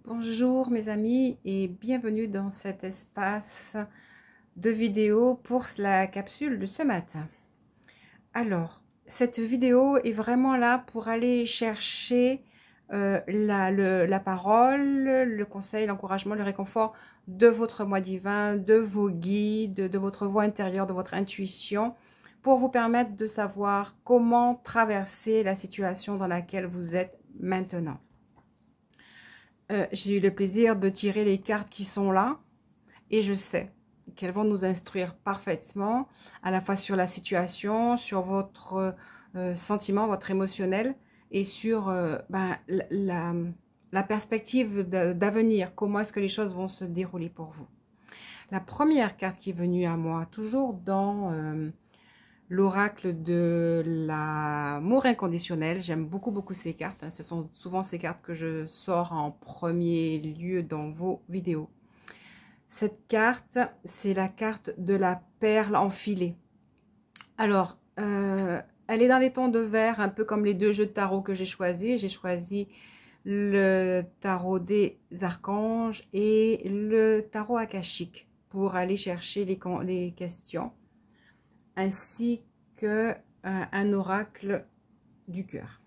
Bonjour mes amis et bienvenue dans cet espace de vidéo pour la capsule de ce matin. Alors, cette vidéo est vraiment là pour aller chercher la parole, le conseil, l'encouragement, le réconfort de votre moi divin, de vos guides, de votre voix intérieure, de votre intuition, pour vous permettre de savoir comment traverser la situation dans laquelle vous êtes maintenant. J'ai eu le plaisir de tirer les cartes qui sont là et je sais qu'elles vont nous instruire parfaitement à la fois sur la situation, sur votre sentiment, votre émotionnel et sur la perspective d'avenir. Comment est-ce que les choses vont se dérouler pour vous? La première carte qui est venue à moi, toujours dans l'oracle de l'amour inconditionnel. J'aime beaucoup ces cartes. Ce sont souvent ces cartes que je sors en premier lieu dans vos vidéos. Cette carte, c'est la carte de la perle enfilée. Alors, elle est dans les tons de vert, un peu comme les deux jeux de tarot que j'ai choisis. J'ai choisi le tarot des archanges et le tarot akashique pour aller chercher les questions, ainsi que un oracle du cœur.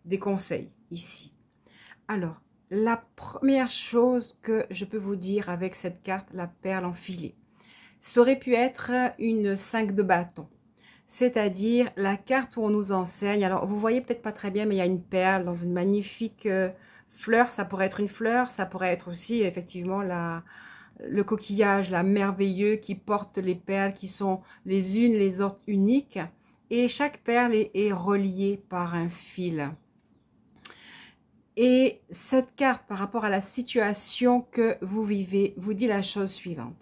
Des conseils ici. Alors, la première chose que je peux vous dire avec cette carte, la perle enfilée, ça aurait pu être une 5 de bâton. C'est-à-dire la carte où on nous enseigne. Alors, vous voyez peut-être pas très bien, mais il y a une perle dans une magnifique fleur. Ça pourrait être une fleur, ça pourrait être aussi effectivement le coquillage, là, merveilleux, qui porte les perles qui sont les unes les autres uniques. Et chaque perle est reliée par un fil. Et cette carte, par rapport à la situation que vous vivez, vous dit la chose suivante.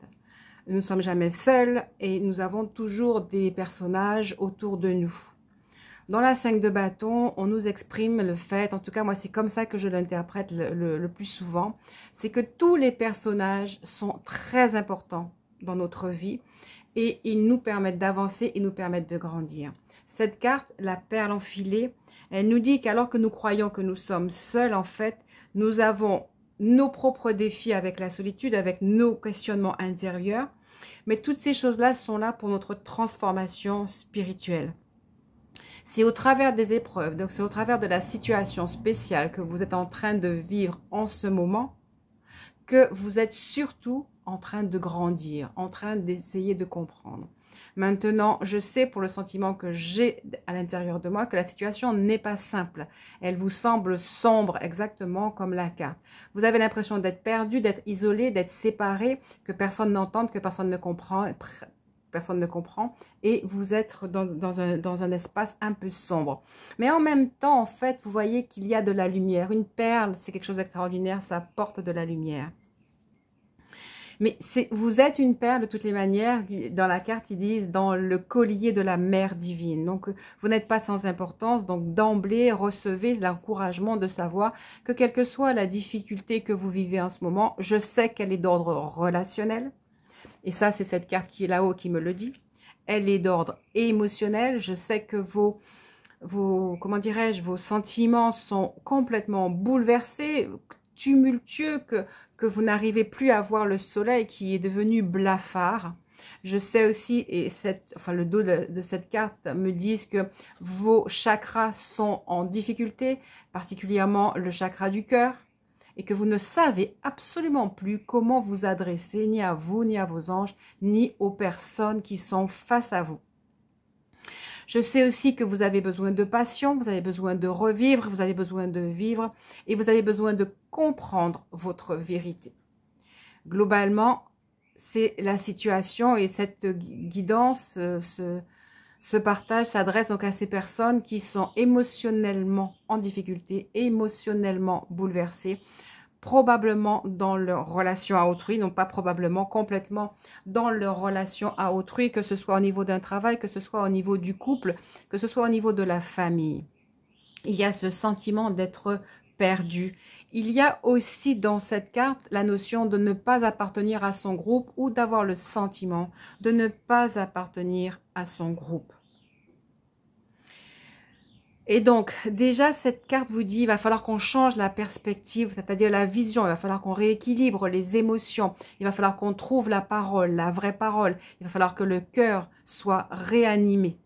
Nous ne sommes jamais seuls et nous avons toujours des personnages autour de nous. Dans la 5 de bâton, on nous exprime le fait, en tout cas moi c'est comme ça que je l'interprète le plus souvent, c'est que tous les personnages sont très importants dans notre vie et ils nous permettent d'avancer et nous permettent de grandir. Cette carte, la perle enfilée, elle nous dit qu'alors que nous croyons que nous sommes seuls, en fait, nous avons nos propres défis avec la solitude, avec nos questionnements intérieurs, mais toutes ces choses-là sont là pour notre transformation spirituelle. C'est au travers des épreuves, donc c'est au travers de la situation spéciale que vous êtes en train de vivre en ce moment, que vous êtes surtout en train de grandir, en train d'essayer de comprendre. Maintenant, je sais pour le sentiment que j'ai à l'intérieur de moi que la situation n'est pas simple. Elle vous semble sombre, exactement comme la carte. Vous avez l'impression d'être perdu, d'être isolé, d'être séparé, que personne n'entende, que personne ne comprend. Et vous êtes dans un espace un peu sombre. Mais en même temps, en fait, vous voyez qu'il y a de la lumière. Une perle, c'est quelque chose d'extraordinaire, ça porte de la lumière. Mais vous êtes une perle de toutes les manières. Dans la carte, ils disent dans le collier de la mère divine. Donc, vous n'êtes pas sans importance. Donc, d'emblée, recevez l'encouragement de savoir que quelle que soit la difficulté que vous vivez en ce moment, je sais qu'elle est d'ordre relationnel. Et ça, c'est cette carte qui est là-haut qui me le dit. Elle est d'ordre émotionnel. Je sais que comment dirais-je, vos sentiments sont complètement bouleversés, tumultueux, que vous n'arrivez plus à voir le soleil qui est devenu blafard. Je sais aussi, et le dos de cette carte me dit que vos chakras sont en difficulté, particulièrement le chakra du cœur, et que vous ne savez absolument plus comment vous adresser, ni à vous, ni à vos anges, ni aux personnes qui sont face à vous. Je sais aussi que vous avez besoin de passion, vous avez besoin de revivre, vous avez besoin de vivre et vous avez besoin de comprendre votre vérité. Globalement, c'est la situation et cette guidance, ce partage s'adresse donc à ces personnes qui sont émotionnellement en difficulté, émotionnellement bouleversées, probablement dans leur relation à autrui, non pas probablement, complètement dans leur relation à autrui, que ce soit au niveau d'un travail, que ce soit au niveau du couple, que ce soit au niveau de la famille. Il y a ce sentiment d'être perdu. Il y a aussi dans cette carte la notion de ne pas appartenir à son groupe ou d'avoir le sentiment de ne pas appartenir à son groupe. Et donc, déjà, cette carte vous dit, il va falloir qu'on change la perspective, c'est-à-dire la vision. Il va falloir qu'on rééquilibre les émotions. Il va falloir qu'on trouve la parole, la vraie parole. Il va falloir que le cœur soit réanimé.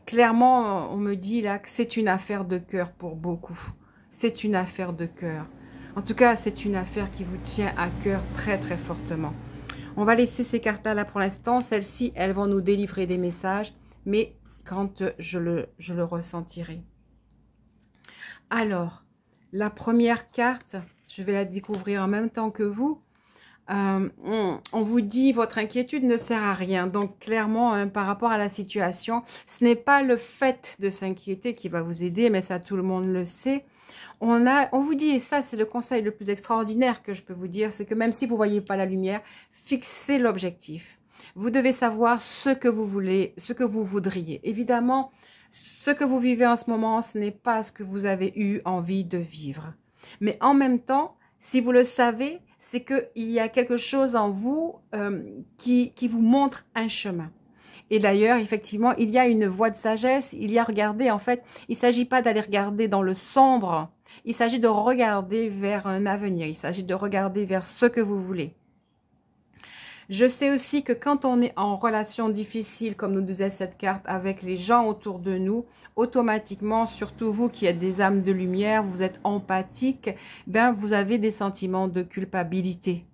Clairement, on me dit là que c'est une affaire de cœur pour beaucoup. C'est une affaire de cœur. En tout cas, c'est une affaire qui vous tient à cœur très, très fortement. On va laisser ces cartes-là là pour l'instant. Celles-ci, elles vont nous délivrer des messages, mais quand je le ressentirai. Alors, la première carte, je vais la découvrir en même temps que vous. On vous dit votre inquiétude ne sert à rien. Donc clairement, hein, par rapport à la situation, ce n'est pas le fait de s'inquiéter qui va vous aider, mais ça tout le monde le sait. On vous dit, et ça c'est le conseil le plus extraordinaire que je peux vous dire, c'est que même si vous ne voyez pas la lumière, fixez l'objectif. Vous devez savoir ce que vous voulez, ce que vous voudriez. Évidemment, ce que vous vivez en ce moment, ce n'est pas ce que vous avez eu envie de vivre. Mais en même temps, si vous le savez, c'est qu'il y a quelque chose en vous qui vous montre un chemin. Et d'ailleurs, effectivement, il y a une voie de sagesse. Il y a, regardez, en fait, il ne s'agit pas d'aller regarder dans le sombre. Il s'agit de regarder vers un avenir. Il s'agit de regarder vers ce que vous voulez. Je sais aussi que quand on est en relation difficile, comme nous disait cette carte, avec les gens autour de nous, automatiquement, surtout vous qui êtes des âmes de lumière, vous êtes empathique, ben vous avez des sentiments de culpabilité.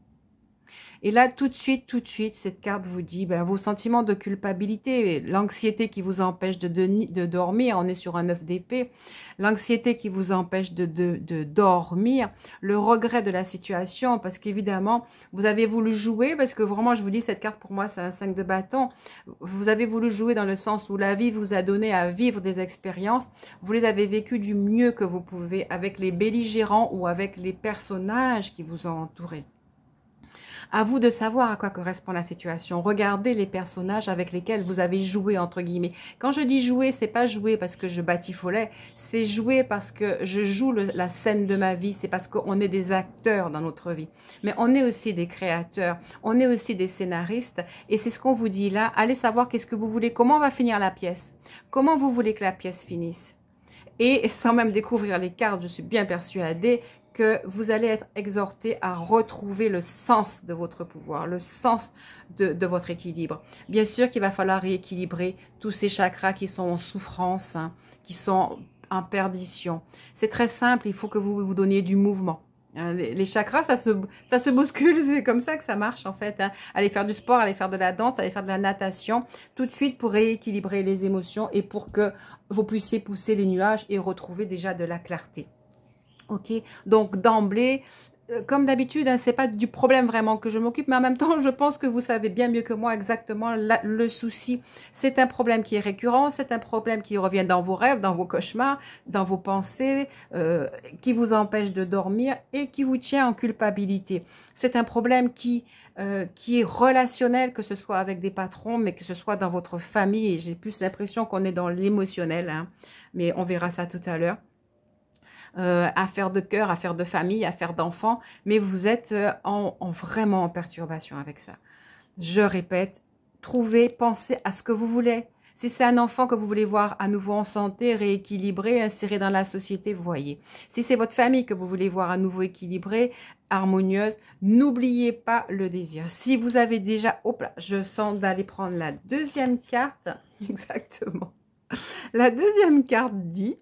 Et là, tout de suite, cette carte vous dit, ben, vos sentiments de culpabilité, l'anxiété qui vous empêche de dormir, on est sur un 9 d'épée, l'anxiété qui vous empêche de dormir, le regret de la situation, parce qu'évidemment, vous avez voulu jouer, parce que vraiment, je vous dis, cette carte pour moi, c'est un 5 de bâton, vous avez voulu jouer dans le sens où la vie vous a donné à vivre des expériences, vous les avez vécues du mieux que vous pouvez, avec les belligérants ou avec les personnages qui vous ont entouré. À vous de savoir à quoi correspond la situation. Regardez les personnages avec lesquels vous avez joué, entre guillemets. Quand je dis jouer, c'est pas jouer parce que je batifolais, c'est jouer parce que je joue la scène de ma vie, c'est parce qu'on est des acteurs dans notre vie. Mais on est aussi des créateurs, on est aussi des scénaristes, et c'est ce qu'on vous dit là. Allez savoir qu'est-ce que vous voulez, comment va finir la pièce, comment vous voulez que la pièce finisse. Et sans même découvrir les cartes, je suis bien persuadée que vous allez être exhorté à retrouver le sens de votre pouvoir, le sens de votre équilibre. Bien sûr qu'il va falloir rééquilibrer tous ces chakras qui sont en souffrance, hein, qui sont en perdition. C'est très simple, il faut que vous vous donniez du mouvement. Les chakras, ça se bouscule, c'est comme ça que ça marche en fait. Hein. Allez faire du sport, allez faire de la danse, allez faire de la natation, tout de suite pour rééquilibrer les émotions et pour que vous puissiez pousser les nuages et retrouver déjà de la clarté. Ok, donc d'emblée, comme d'habitude, hein, c'est pas du problème vraiment que je m'occupe, mais en même temps, je pense que vous savez bien mieux que moi exactement le souci. C'est un problème qui est récurrent, c'est un problème qui revient dans vos rêves, dans vos cauchemars, dans vos pensées, qui vous empêche de dormir et qui vous tient en culpabilité. C'est un problème qui est relationnel, que ce soit avec des patrons, mais que ce soit dans votre famille. J'ai plus l'impression qu'on est dans l'émotionnel, hein, mais on verra ça tout à l'heure. Affaire de cœur, affaire de famille, affaire d'enfant, mais vous êtes vraiment en perturbation avec ça. Je répète, pensez à ce que vous voulez. Si c'est un enfant que vous voulez voir à nouveau en santé, rééquilibré, inséré dans la société, vous voyez. Si c'est votre famille que vous voulez voir à nouveau équilibrée, harmonieuse, n'oubliez pas le désir. Si vous avez déjà... Hop là, je sens d'aller prendre la deuxième carte. Exactement. La deuxième carte dit...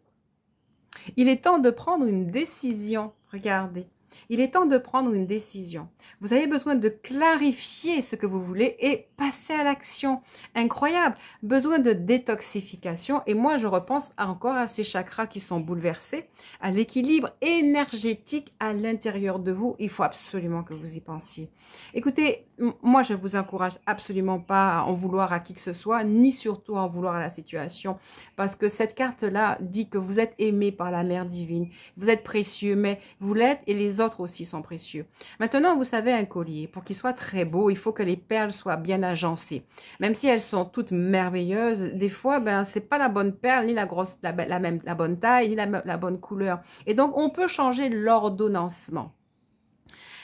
Il est temps de prendre une décision. Regardez, il est temps de prendre une décision. Vous avez besoin de clarifier ce que vous voulez et passer à l'action. Incroyable. Besoin de détoxification. Et moi, je repense encore à ces chakras qui sont bouleversés, à l'équilibre énergétique à l'intérieur de vous. Il faut absolument que vous y pensiez. Écoutez, moi, je ne vous encourage absolument pas à en vouloir à qui que ce soit, ni surtout à en vouloir à la situation. Parce que cette carte-là dit que vous êtes aimé par la Mère divine. Vous êtes précieux, mais vous l'êtes et les autres aussi sont précieux. Maintenant, vous savez, un collier, pour qu'il soit très beau, il faut que les perles soient bien agencées. Même si elles sont toutes merveilleuses, des fois, ben, c'est pas la bonne perle, ni la bonne taille, ni la bonne couleur. Et donc, on peut changer l'ordonnancement.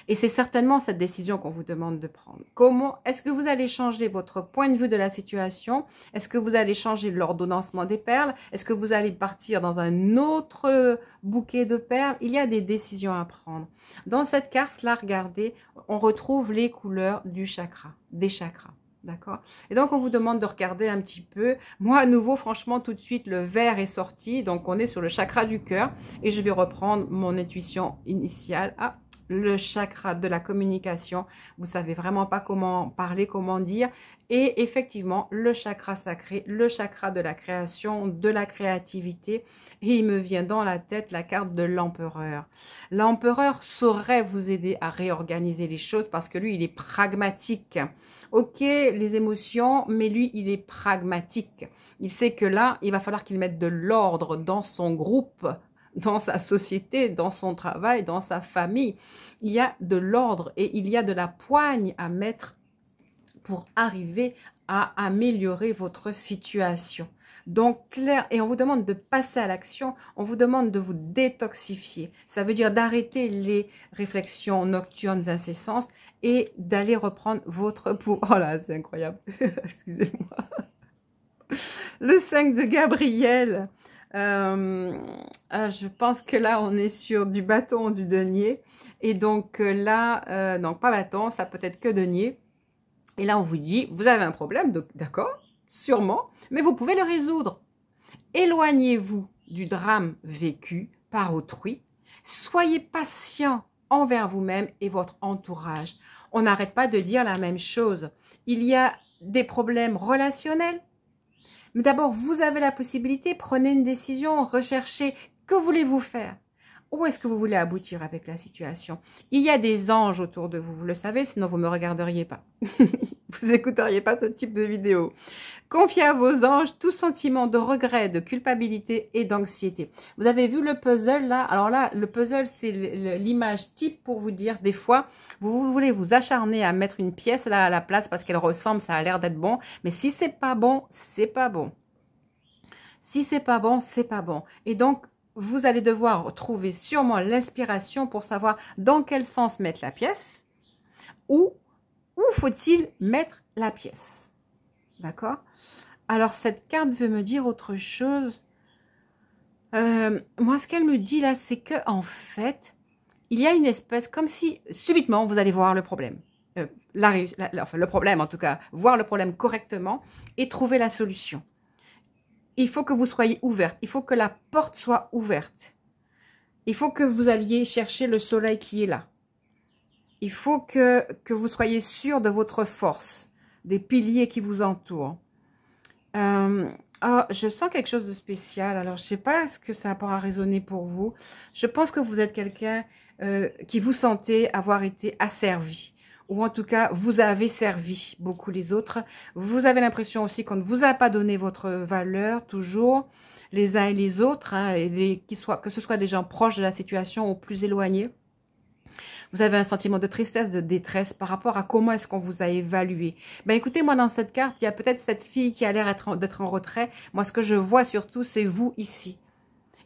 Et c'est certainement cette décision qu'on vous demande de prendre. Comment est-ce que vous allez changer votre point de vue de la situation? Est-ce que vous allez changer l'ordonnancement des perles? Est-ce que vous allez partir dans un autre bouquet de perles? Il y a des décisions à prendre. Dans cette carte-là, regardez, on retrouve les couleurs du chakra, des chakras. D'accord? Et donc, on vous demande de regarder un petit peu. Moi, à nouveau, franchement, tout de suite, le vert est sorti. Donc, on est sur le chakra du cœur. Et je vais reprendre mon intuition initiale. Ah, le chakra de la communication. Vous savez vraiment pas comment parler, comment dire. Et effectivement, le chakra sacré, le chakra de la création, de la créativité. Et il me vient dans la tête la carte de l'empereur. L'empereur saurait vous aider à réorganiser les choses parce que lui, il est pragmatique. Ok, les émotions, mais lui, il est pragmatique. Il sait que là, il va falloir qu'il mette de l'ordre dans son groupe, dans sa société, dans son travail, dans sa famille. Il y a de l'ordre et il y a de la poigne à mettre pour arriver à améliorer votre situation. Donc, clair, et on vous demande de passer à l'action, on vous demande de vous détoxifier. Ça veut dire d'arrêter les réflexions nocturnes incessantes et d'aller reprendre votre pouvoir. Oh là, c'est incroyable. Excusez-moi. Le 5 de Gabriel. Je pense que là, on est sur du bâton du denier. Et donc là, non, pas bâton, ça peut être que denier. Et là, on vous dit, vous avez un problème, d'accord, sûrement, mais vous pouvez le résoudre. Éloignez-vous du drame vécu par autrui. Soyez patient envers vous-même et votre entourage. On n'arrête pas de dire la même chose. Il y a des problèmes relationnels. Mais d'abord, vous avez la possibilité, prenez une décision, recherchez. Que voulez-vous faire? Où est-ce que vous voulez aboutir avec la situation? Il y a des anges autour de vous, vous le savez, sinon vous ne me regarderiez pas. Vous n'écouteriez pas ce type de vidéo. Confiez à vos anges tout sentiment de regret, de culpabilité et d'anxiété. Vous avez vu le puzzle là? Alors là, le puzzle, c'est l'image type pour vous dire, des fois, vous voulez vous acharner à mettre une pièce là à la place parce qu'elle ressemble, ça a l'air d'être bon. Mais si c'est pas bon, c'est pas bon. Si c'est pas bon, c'est pas bon. Et donc, vous allez devoir trouver sûrement l'inspiration pour savoir dans quel sens mettre la pièce ou où faut-il mettre la pièce. D'accord? Alors, cette carte veut me dire autre chose. Moi, ce qu'elle me dit là, c'est que en fait, il y a une espèce, comme si subitement, vous allez voir le problème. Enfin, le problème, en tout cas, voir le problème correctement et trouver la solution. Il faut que vous soyez ouverte. Il faut que la porte soit ouverte. Il faut que vous alliez chercher le soleil qui est là. Il faut que vous soyez sûr de votre force, des piliers qui vous entourent. Je sens quelque chose de spécial. Alors, je ne sais pas ce que ça pourra résonner pour vous. Je pense que vous êtes quelqu'un qui vous sentez avoir été asservi. Ou en tout cas, vous avez servi beaucoup les autres. Vous avez l'impression aussi qu'on ne vous a pas donné votre valeur toujours, les uns et les autres, hein, que ce soit des gens proches de la situation ou plus éloignés. Vous avez un sentiment de tristesse, de détresse par rapport à comment est-ce qu'on vous a évalué. Ben écoutez, moi dans cette carte, il y a peut-être cette fille qui a l'air d'être en retrait. Moi, ce que je vois surtout, c'est vous ici.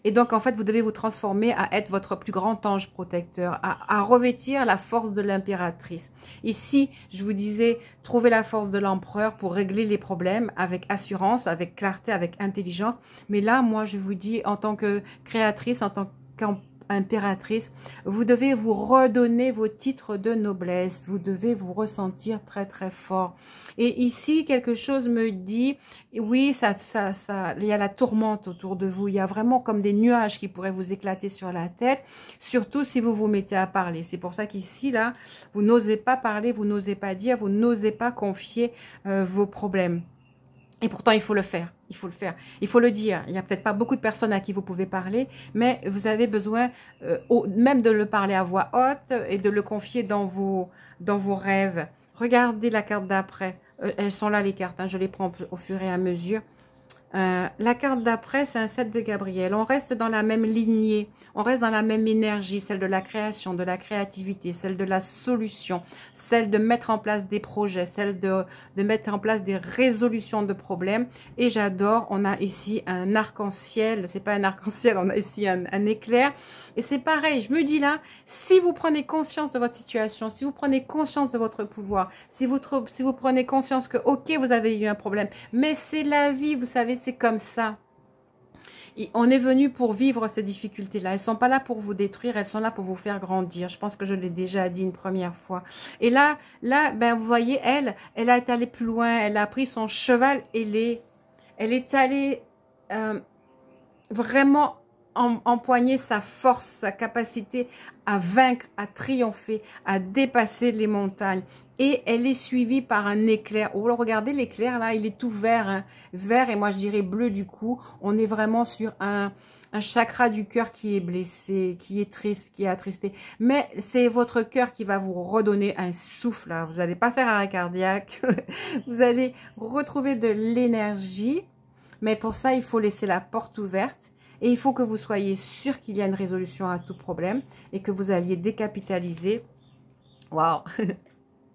Et donc, en fait, vous devez vous transformer à être votre plus grand ange protecteur, à revêtir la force de l'impératrice. Ici, je vous disais, trouvez la force de l'empereur pour régler les problèmes avec assurance, avec clarté, avec intelligence. Mais là, moi, je vous dis, en tant que créatrice, en tant qu'impératrice, vous devez vous redonner vos titres de noblesse. Vous devez vous ressentir très, très fort. Et ici, quelque chose me dit, oui, il y a la tourmente autour de vous. Il y a vraiment comme des nuages qui pourraient vous éclater sur la tête, surtout si vous vous mettez à parler. C'est pour ça qu'ici, là, vous n'osez pas parler, vous n'osez pas dire, vous n'osez pas confier vos problèmes. Et pourtant, il faut le faire. Il faut le faire. Il faut le dire. Il n'y a peut-être pas beaucoup de personnes à qui vous pouvez parler, mais vous avez besoin même de le parler à voix haute et de le confier dans vos rêves. Regardez la carte d'après. Elles sont là, les cartes. Hein, je les prends au fur et à mesure. La carte d'après, c'est un 7 de Gabriel. On reste dans la même lignée, on reste dans la même énergie, celle de la création, de la créativité, celle de la solution, celle de mettre en place des projets, celle de mettre en place des résolutions de problèmes. Et j'adore, on a ici un arc-en-ciel, c'est pas un arc-en-ciel, on a ici un éclair. Et c'est pareil, je me dis là, si vous prenez conscience de votre situation, si vous prenez conscience de votre pouvoir, si vous prenez conscience que, ok, vous avez eu un problème, mais c'est la vie, vous savez, c'est comme ça. Et on est venu pour vivre ces difficultés-là. Elles ne sont pas là pour vous détruire, elles sont là pour vous faire grandir. Je pense que je l'ai déjà dit une première fois. Et là, ben, vous voyez, elle est allée plus loin, elle a pris son cheval, elle est allée vraiment empoigner sa force, sa capacité à vaincre, à triompher, à dépasser les montagnes. Et elle est suivie par un éclair. Oh, regardez l'éclair là, il est tout vert, hein, vert et moi je dirais bleu du coup. On est vraiment sur un chakra du cœur qui est blessé, qui est triste, qui est attristé. Mais c'est votre cœur qui va vous redonner un souffle. Là. Vous n'allez pas faire arrêt cardiaque. Vous allez retrouver de l'énergie. Mais pour ça, il faut laisser la porte ouverte. Et il faut que vous soyez sûr qu'il y a une résolution à tout problème et que vous alliez décapitaliser. Waouh!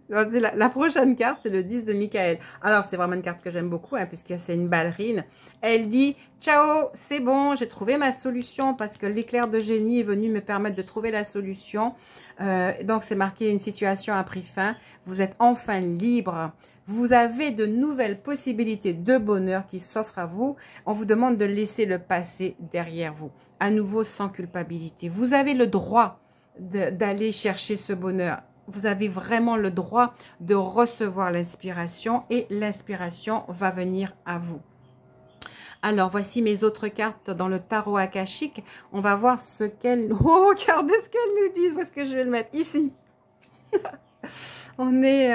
La prochaine carte, c'est le 10 de Michael. Alors, c'est vraiment une carte que j'aime beaucoup, hein, puisque c'est une ballerine. Elle dit, ciao, c'est bon, j'ai trouvé ma solution parce que l'éclair de génie est venu me permettre de trouver la solution. Donc, c'est marqué une situation a pris fin. Vous êtes enfin libre. Vous avez de nouvelles possibilités de bonheur qui s'offrent à vous. On vous demande de laisser le passé derrière vous. À nouveau, sans culpabilité. Vous avez le droit d'aller chercher ce bonheur. Vous avez vraiment le droit de recevoir l'inspiration et l'inspiration va venir à vous. Alors, voici mes autres cartes dans le tarot akashique. On va voir ce qu'elles... Oh, regardez ce qu'elles nous disent. Où est-ce que je vais le mettre? Ici. On est...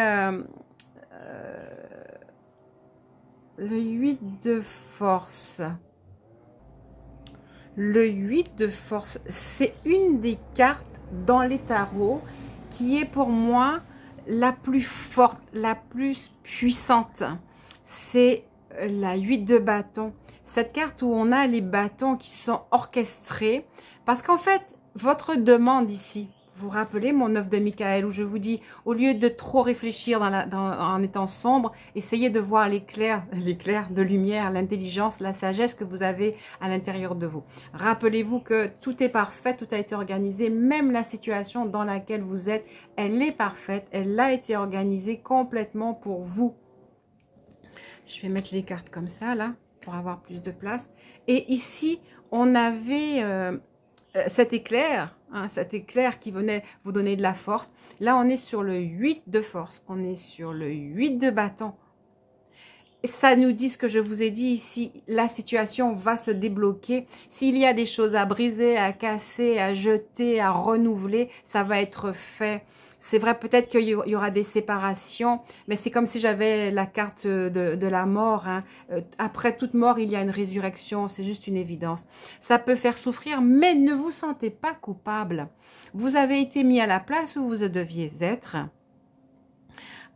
le 8 de force. Le 8 de force, c'est une des cartes dans les tarots qui est pour moi la plus forte, la plus puissante. C'est la 8 de bâton. Cette carte où on a les bâtons qui sont orchestrés. Parce qu'en fait, votre demande ici, vous vous rappelez mon 9 de Michael où je vous dis, au lieu de trop réfléchir en étant sombre, essayez de voir l'éclair de lumière, l'intelligence, la sagesse que vous avez à l'intérieur de vous. Rappelez-vous que tout est parfait, tout a été organisé, même la situation dans laquelle vous êtes, elle est parfaite, elle a été organisée complètement pour vous. Je vais mettre les cartes comme ça, là, pour avoir plus de place. Et ici, on avait... cet éclair qui venait vous donner de la force. Là, on est sur le 8 de force. On est sur le 8 de bâton. Et ça nous dit ce que je vous ai dit ici. La situation va se débloquer. S'il y a des choses à briser, à casser, à jeter, à renouveler, ça va être fait. C'est vrai, peut-être qu'il y aura des séparations, mais c'est comme si j'avais la carte de la mort. Hein. Après toute mort, il y a une résurrection, c'est juste une évidence. Ça peut faire souffrir, mais ne vous sentez pas coupable. Vous avez été mis à la place où vous deviez être.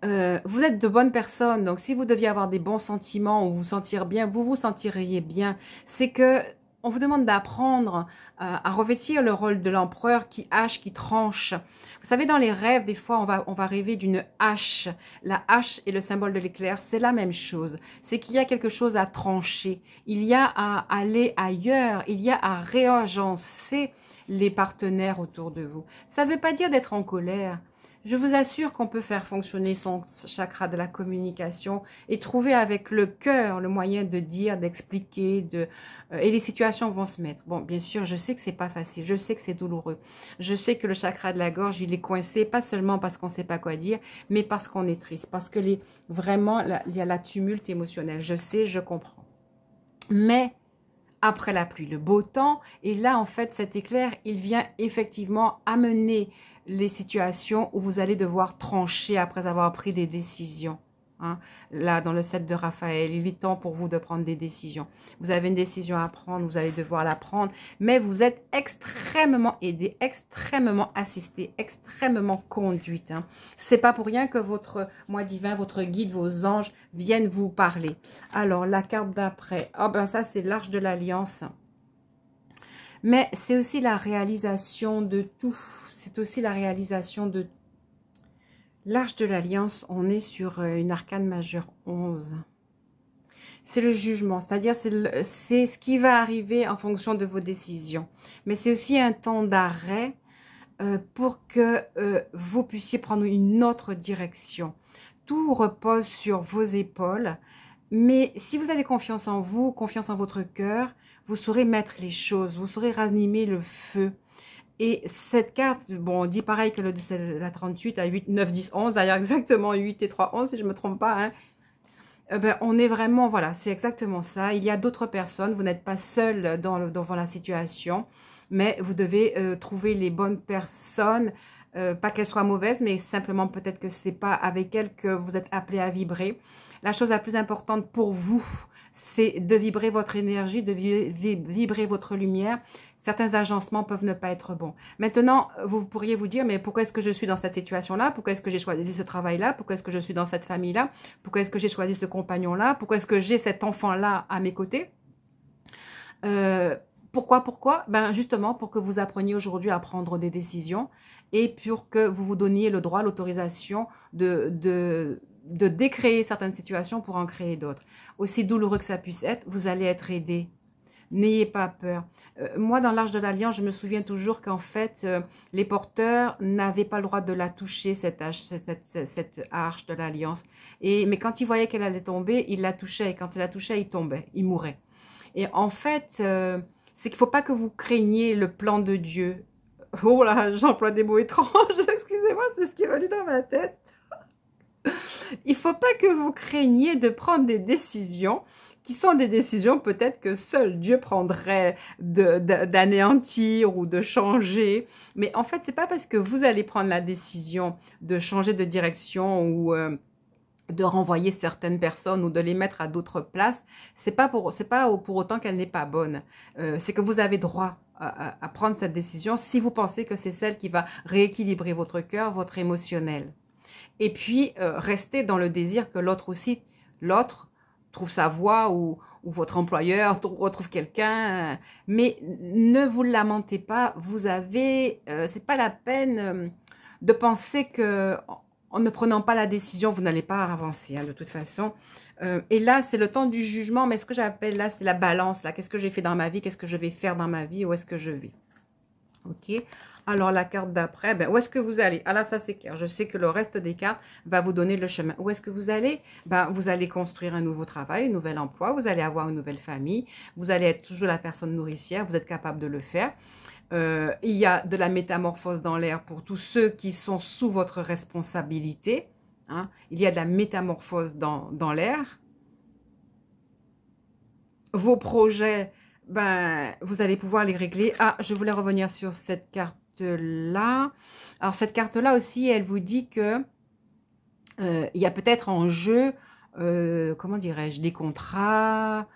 Vous êtes de bonnes personnes, donc si vous deviez avoir des bons sentiments ou vous sentir bien, vous vous sentiriez bien. C'est que on vous demande d'apprendre à revêtir le rôle de l'empereur qui hache, qui tranche. Vous savez, dans les rêves, des fois, on va rêver d'une hache. La hache est le symbole de l'éclair, c'est la même chose. C'est qu'il y a quelque chose à trancher. Il y a à aller ailleurs. Il y a à réagencer les partenaires autour de vous. Ça ne veut pas dire d'être en colère. Je vous assure qu'on peut faire fonctionner son chakra de la communication et trouver avec le cœur le moyen de dire, d'expliquer, et les situations vont se mettre. Bon, bien sûr, je sais que c'est pas facile, je sais que c'est douloureux. Je sais que le chakra de la gorge, il est coincé, pas seulement parce qu'on ne sait pas quoi dire, mais parce qu'on est triste, parce que vraiment, il y a la tumulte émotionnelle. Je sais, je comprends. Mais après la pluie, le beau temps, et là, en fait, cet éclair, il vient effectivement amener les situations où vous allez devoir trancher après avoir pris des décisions. hein. Là, dans le 7 de Raphaël, il est temps pour vous de prendre des décisions. Vous avez une décision à prendre, vous allez devoir la prendre, mais vous êtes extrêmement aidé, extrêmement assisté, extrêmement conduite, hein. C'est pas pour rien que votre moi divin, votre guide, vos anges viennent vous parler. Alors, la carte d'après, oh ben ça, c'est l'Arche de l'Alliance. Mais c'est aussi la réalisation de tout. C'est aussi la réalisation de l'Arche de l'Alliance. On est sur une arcane majeure 11. C'est le jugement, c'est-à-dire c'est ce qui va arriver en fonction de vos décisions. Mais c'est aussi un temps d'arrêt pour que vous puissiez prendre une autre direction. Tout repose sur vos épaules. Mais si vous avez confiance en vous, confiance en votre cœur, vous saurez mettre les choses, vous saurez ranimer le feu. Et cette carte, bon, on dit pareil que la 38 à 8, 9, 10, 11, d'ailleurs exactement 8 et 3, 11 si je ne me trompe pas, hein. Ben, on est vraiment, voilà, c'est exactement ça. Il y a d'autres personnes, vous n'êtes pas seul dans la situation, mais vous devez trouver les bonnes personnes, pas qu'elles soient mauvaises, mais simplement peut-être que c'est pas avec elles que vous êtes appelé à vibrer. La chose la plus importante pour vous, c'est de vibrer votre énergie, de vibrer votre lumière. Certains agencements peuvent ne pas être bons. Maintenant, vous pourriez vous dire, mais pourquoi est-ce que je suis dans cette situation-là? Pourquoi est-ce que j'ai choisi ce travail-là? Pourquoi est-ce que je suis dans cette famille-là? Pourquoi est-ce que j'ai choisi ce compagnon-là? Pourquoi est-ce que j'ai cet enfant-là à mes côtés? Pourquoi? Ben justement, pour que vous appreniez aujourd'hui à prendre des décisions et pour que vous vous donniez le droit, l'autorisation de décréer certaines situations pour en créer d'autres. Aussi douloureux que ça puisse être, vous allez être aidé. N'ayez pas peur. Moi, dans l'Arche de l'Alliance, je me souviens toujours qu'en fait, les porteurs n'avaient pas le droit de la toucher, cette arche de l'Alliance. Mais quand ils voyaient qu'elle allait tomber, ils la touchaient. Et quand ils la touchaient, ils tombaient, ils mouraient. Et en fait, c'est qu'il ne faut pas que vous craigniez le plan de Dieu. Oh là, j'emploie des mots étranges, excusez-moi, c'est ce qui est venu dans ma tête. Il ne faut pas que vous craigniez de prendre des décisions qui sont des décisions peut-être que seul Dieu prendrait d'anéantir ou de changer. Mais en fait, ce n'est pas parce que vous allez prendre la décision de changer de direction ou de renvoyer certaines personnes ou de les mettre à d'autres places, c'est pas pour autant qu'elle n'est pas bonne. C'est que vous avez droit à prendre cette décision si vous pensez que c'est celle qui va rééquilibrer votre cœur, votre émotionnel. Et puis, restez dans le désir que l'autre trouve sa voie ou votre employeur retrouve quelqu'un. Mais ne vous lamentez pas, vous avez, c'est pas la peine de penser que en ne prenant pas la décision, vous n'allez pas avancer, hein, de toute façon. Et là, c'est le temps du jugement, mais ce que j'appelle là, c'est la balance. Là, qu'est-ce que j'ai fait dans ma vie? Qu'est-ce que je vais faire dans ma vie? Où est-ce que je vais? Ok. Alors, la carte d'après, ben, où est-ce que vous allez? Ah là, ça c'est clair. Je sais que le reste des cartes va vous donner le chemin. Où est-ce que vous allez? Ben, vous allez construire un nouveau travail, un nouvel emploi. Vous allez avoir une nouvelle famille. Vous allez être toujours la personne nourricière. Vous êtes capable de le faire. Il y a de la métamorphose dans l'air pour tous ceux qui sont sous votre responsabilité. Hein. Il y a de la métamorphose dans l'air. Vos projets, ben, vous allez pouvoir les régler. Ah, je voulais revenir sur cette carte-là. Alors, cette carte-là aussi, elle vous dit que il y a peut-être en jeu, comment dirais-je, des contrats,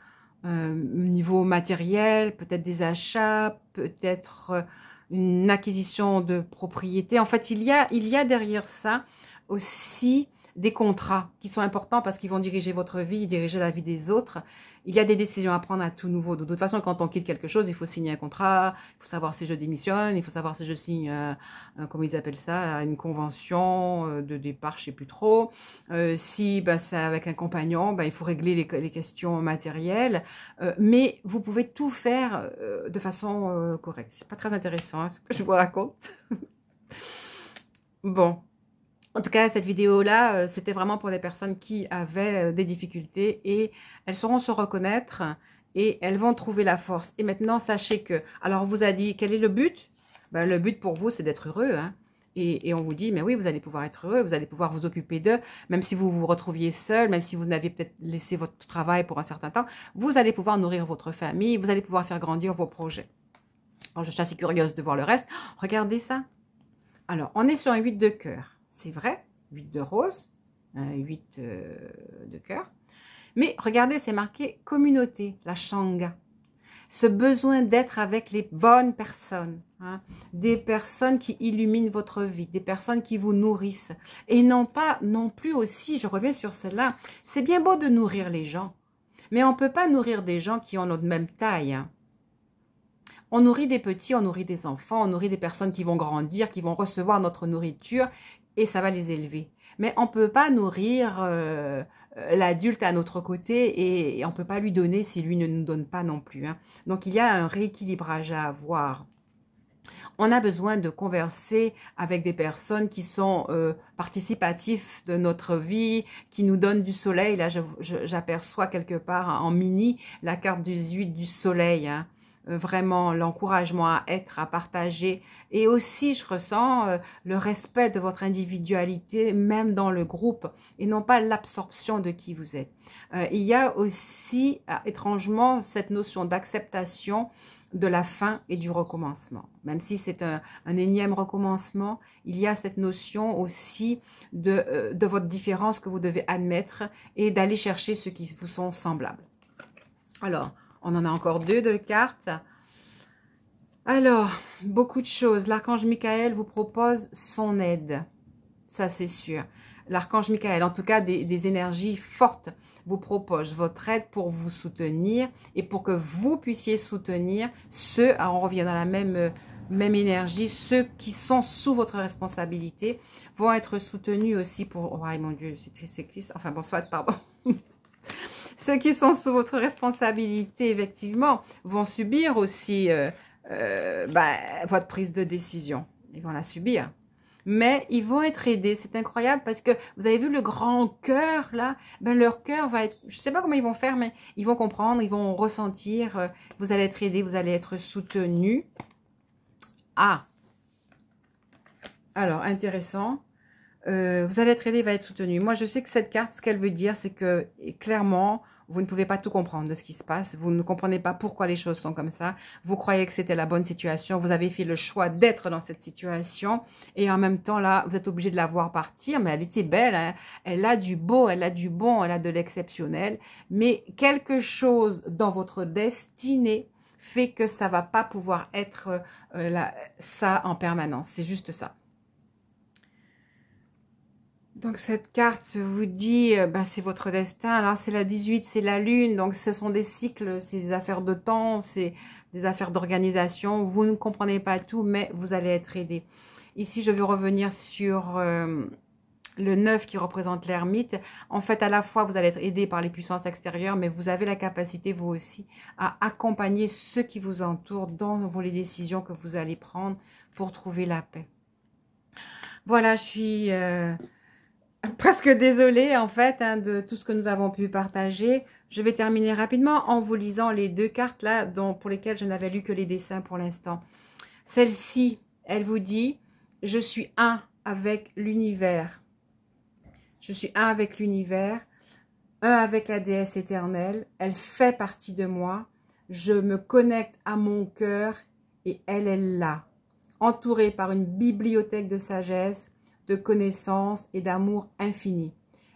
niveau matériel, peut-être des achats, peut-être une acquisition de propriété. En fait, il y a derrière ça aussi des contrats qui sont importants parce qu'ils vont diriger votre vie, diriger la vie des autres. Il y a des décisions à prendre à tout nouveau. De toute façon, quand on quitte quelque chose, il faut signer un contrat, il faut savoir si je démissionne, il faut savoir si je signe, comment ils appellent ça, une convention de départ, je ne sais plus trop. Si ben, c'est avec un compagnon, ben, il faut régler les questions matérielles. Mais vous pouvez tout faire de façon correcte. C'est pas très intéressant hein, ce que je vous raconte. Bon. En tout cas, cette vidéo-là, c'était vraiment pour des personnes qui avaient des difficultés et elles sauront se reconnaître et elles vont trouver la force. Et maintenant, sachez que, alors on vous a dit, quel est le but? Ben, le but pour vous, c'est d'être heureux. Hein? Et on vous dit, mais oui, vous allez pouvoir être heureux, vous allez pouvoir vous occuper d'eux, même si vous vous retrouviez seul, même si vous n'aviez peut-être laissé votre travail pour un certain temps, vous allez pouvoir nourrir votre famille, vous allez pouvoir faire grandir vos projets. Alors, je suis assez curieuse de voir le reste. Regardez ça. Alors, on est sur un 8 de cœur. C'est vrai, 8 de rose, 8 de cœur. Mais regardez, c'est marqué communauté, la Shanga. Ce besoin d'être avec les bonnes personnes, hein, des personnes qui illuminent votre vie, des personnes qui vous nourrissent. Et non pas, non plus aussi, je reviens sur cela, c'est bien beau de nourrir les gens, mais on ne peut pas nourrir des gens qui ont notre même taille. Hein. On nourrit des petits, on nourrit des enfants, on nourrit des personnes qui vont grandir, qui vont recevoir notre nourriture et ça va les élever. Mais on ne peut pas nourrir l'adulte à notre côté et on ne peut pas lui donner si lui ne nous donne pas non plus. Hein. Donc, il y a un rééquilibrage à avoir. On a besoin de converser avec des personnes qui sont participatives de notre vie, qui nous donnent du soleil. Là, j'aperçois quelque part en mini la carte 18 du soleil. Hein. Vraiment l'encouragement à être, à partager. Et aussi, je ressens le respect de votre individualité, même dans le groupe, et non pas l'absorption de qui vous êtes. Il y a aussi, étrangement, cette notion d'acceptation de la fin et du recommencement. Même si c'est un énième recommencement, il y a cette notion aussi de votre différence que vous devez admettre et d'aller chercher ceux qui vous sont semblables. Alors, on en a encore 2 de cartes. Alors, beaucoup de choses. L'archange Michael vous propose son aide. Ça, c'est sûr. L'archange Michael, en tout cas, des énergies fortes, vous propose votre aide pour vous soutenir et pour que vous puissiez soutenir ceux, alors on revient dans la même énergie, ceux qui sont sous votre responsabilité vont être soutenus aussi pour... Oh mon Dieu, c'est enfin bon, soit, pardon. Ceux qui sont sous votre responsabilité, effectivement, vont subir aussi votre prise de décision. Ils vont la subir. Mais ils vont être aidés. C'est incroyable parce que vous avez vu le grand cœur là, leur cœur va être, je ne sais pas comment ils vont faire, mais ils vont comprendre, ils vont ressentir. Vous allez être aidés, vous allez être soutenus. Ah, alors intéressant. Vous allez être aidé, va être soutenu. Moi, je sais que cette carte, ce qu'elle veut dire, c'est que clairement, vous ne pouvez pas tout comprendre de ce qui se passe. Vous ne comprenez pas pourquoi les choses sont comme ça. Vous croyez que c'était la bonne situation. Vous avez fait le choix d'être dans cette situation. Et en même temps, là, vous êtes obligé de la voir partir. Mais elle était belle. Hein. Elle a du beau, elle a du bon, elle a de l'exceptionnel. Mais quelque chose dans votre destinée fait que ça ne va pas pouvoir être ça en permanence. C'est juste ça. Donc, cette carte vous dit, c'est votre destin. Alors, c'est la 18, c'est la lune. Donc, ce sont des cycles, c'est des affaires de temps, c'est des affaires d'organisation. Vous ne comprenez pas tout, mais vous allez être aidé. Ici, je veux revenir sur le 9 qui représente l'ermite. En fait, à la fois, vous allez être aidé par les puissances extérieures, mais vous avez la capacité, vous aussi, à accompagner ceux qui vous entourent dans les décisions que vous allez prendre pour trouver la paix. Voilà, je suis... presque désolée en fait de tout ce que nous avons pu partager. Je vais terminer rapidement en vous lisant les 2 cartes là pour lesquelles je n'avais lu que les dessins pour l'instant. Celle-ci, elle vous dit « Je suis un avec l'univers. Je suis un avec l'univers, un avec la déesse éternelle. Elle fait partie de moi. Je me connecte à mon cœur et elle est là, entourée par une bibliothèque de sagesse, de connaissance et d'amour infini.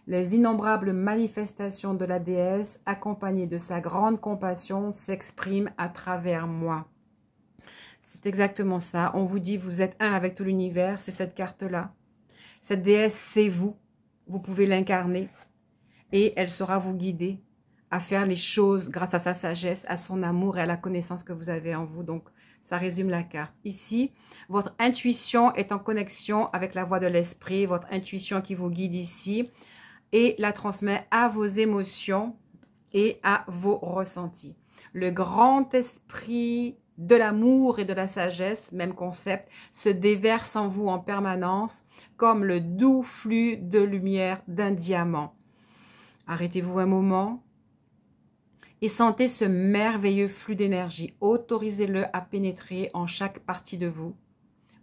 Les innombrables manifestations de la déesse, accompagnées de sa grande compassion, s'expriment à travers moi. » C'est exactement ça. On vous dit, vous êtes un avec tout l'univers. C'est cette carte-là. Cette déesse, c'est vous. Vous pouvez l'incarner. Et elle saura vous guider à faire les choses grâce à sa sagesse, à son amour et à la connaissance que vous avez en vous. Donc, ça résume la carte. Ici, votre intuition est en connexion avec la voix de l'esprit, votre intuition qui vous guide ici et la transmet à vos émotions et à vos ressentis. Le grand esprit de l'amour et de la sagesse, même concept, se déverse en vous en permanence comme le doux flux de lumière d'un diamant. Arrêtez-vous un moment. Et sentez ce merveilleux flux d'énergie. Autorisez-le à pénétrer en chaque partie de vous.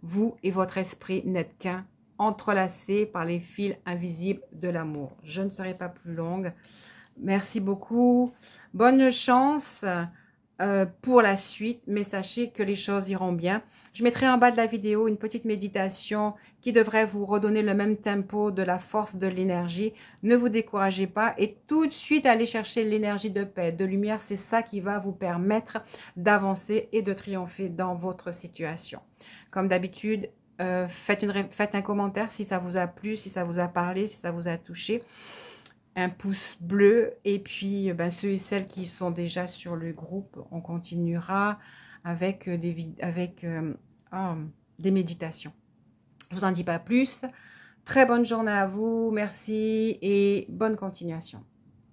Vous et votre esprit n'êtes qu'un, entrelacés par les fils invisibles de l'amour. Je ne serai pas plus longue. Merci beaucoup. Bonne chance pour la suite, mais sachez que les choses iront bien. Je mettrai en bas de la vidéo une petite méditation qui devrait vous redonner le même tempo, de la force, de l'énergie. Ne vous découragez pas et tout de suite allez chercher l'énergie de paix, de lumière. C'est ça qui va vous permettre d'avancer et de triompher dans votre situation. Comme d'habitude, faites un commentaire si ça vous a plu, si ça vous a parlé, si ça vous a touché. Un pouce bleu. Et puis, ceux et celles qui sont déjà sur le groupe, on continuera avec des méditations. Je vous en dis pas plus. Très bonne journée à vous. Merci et bonne continuation.